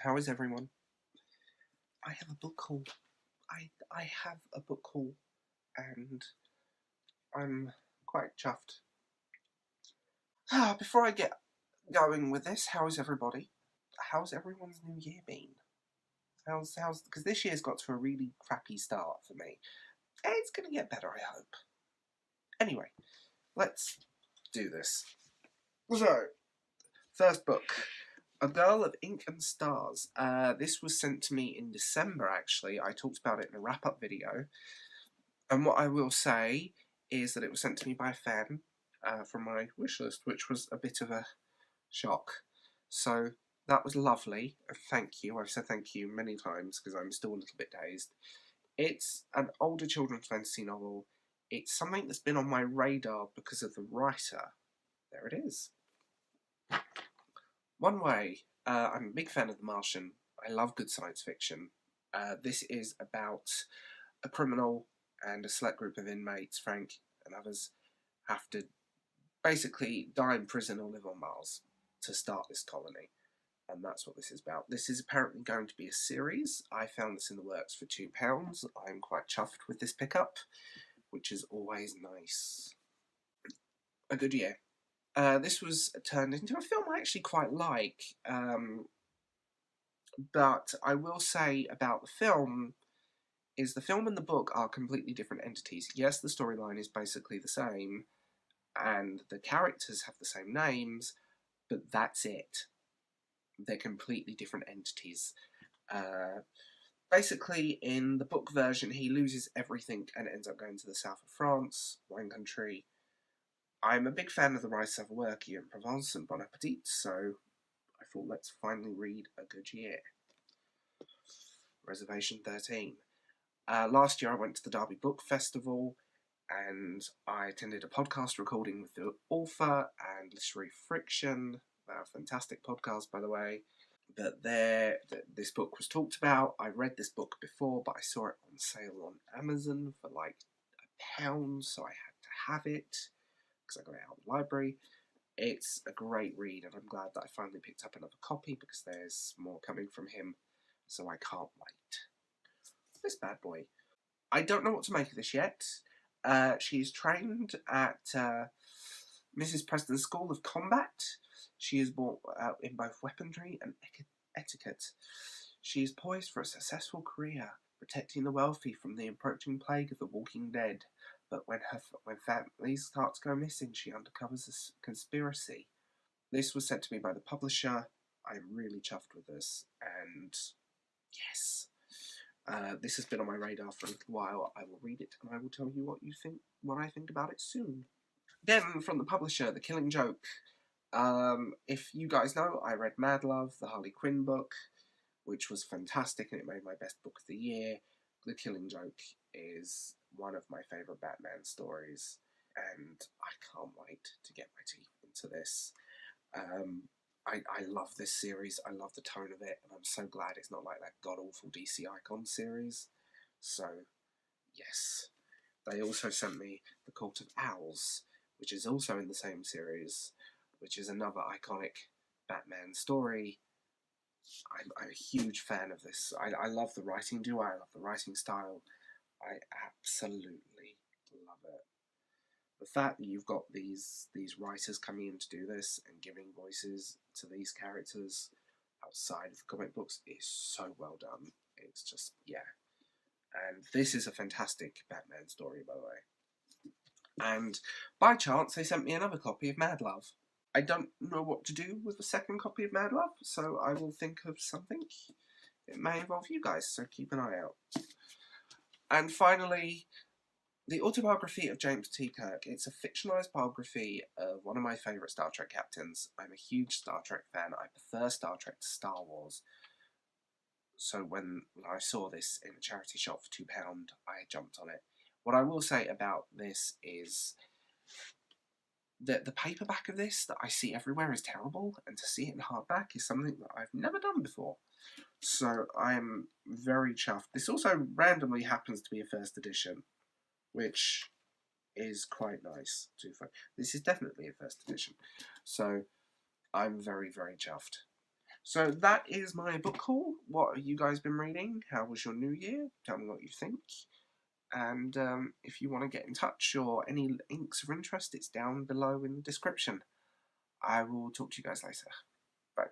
How is everyone? I have a book haul. I have a book haul, and I'm quite chuffed. Before I get going with this, how is everybody? How's everyone's new year been? How's because this year's got to a really crappy start for me. It's gonna get better, I hope. Anyway, let's do this. So, first book. A Girl of Ink and Stars. This was sent to me in December, actually. I talked about it in a wrap-up video. And what I will say is that it was sent to me by a fan from my wishlist, which was a bit of a shock. So that was lovely. Thank you. I've said thank you many times because I'm still a little bit dazed. It's an older children's fantasy novel. It's something that's been on my radar because of the writer. There it is. One Way. I'm a big fan of The Martian. I love good science fiction. This is about a criminal and a select group of inmates, Frank and others, have to basically die in prison or live on Mars to start this colony. And that's what this is about. This is apparently going to be a series. I found this in the works for £2. I'm quite chuffed with this pickup, which is always nice. A good year. This was turned into a film I actually quite like, but I will say about the film is the film and the book are completely different entities. Yes, the storyline is basically the same, and the characters have the same names, but that's it. They're completely different entities. Basically, in the book version, he loses everything and ends up going to the south of France, wine country. I'm a big fan of the writer of work, in Provence and Bon Appetit, so I thought let's finally read A Good Year. Reservation 13. Last year I went to the Derby Book Festival and I attended a podcast recording with the author and Literary Friction. A fantastic podcast, by the way. But this book was talked about. I read this book before, but I saw it on sale on Amazon for like £1, so I had to have it because I got it out of the library. It's a great read, and I'm glad that I finally picked up another copy because there's more coming from him, so I can't wait. This bad boy. I don't know what to make of this yet. She's trained at Mrs. Preston's School of Combat. She is brought out in both weaponry and etiquette. She is poised for a successful career, protecting the wealthy from the approaching plague of the walking dead. But when families start to go missing, she uncovers a conspiracy. This was sent to me by the publisher. I'm really chuffed with this, and yes. This has been on my radar for a little while. I will read it, and I will tell you what I think about it soon. Then, from the publisher, The Killing Joke. If you guys know, I read Mad Love, the Harley Quinn book, which was fantastic, and it made my best book of the year. The Killing Joke is one of my favourite Batman stories, and I can't wait to get my teeth into this. I love this series, I love the tone of it, and I'm so glad it's not like that god-awful DC Icon series. So, yes. They also sent me The Court of Owls, which is also in the same series, which is another iconic Batman story. I'm a huge fan of this. I love the writing duo, I love the writing style. I absolutely love it. The fact that you've got these writers coming in to do this and giving voices to these characters outside of the comic books is so well done. It's just, yeah. And this is a fantastic Batman story, by the way. And by chance, they sent me another copy of Mad Love. I don't know what to do with the second copy of Mad Love, so I will think of something. It may involve you guys, so keep an eye out. And finally, The Autobiography of James T. Kirk. It's a fictionalised biography of one of my favourite Star Trek captains. I'm a huge Star Trek fan. I prefer Star Trek to Star Wars. So when I saw this in a charity shop for £2, I jumped on it. What I will say about this is that the paperback of this that I see everywhere is terrible, and to see it in hardback is something that I've never done before. So I'm very chuffed. This also randomly happens to be a first edition, which is quite nice. This is definitely a first edition. So I'm very, very chuffed. So that is my book haul. What have you guys been reading? How was your new year? Tell me what you think. And if you want to get in touch or any links of interest, it's down below in the description. I will talk to you guys later. Bye.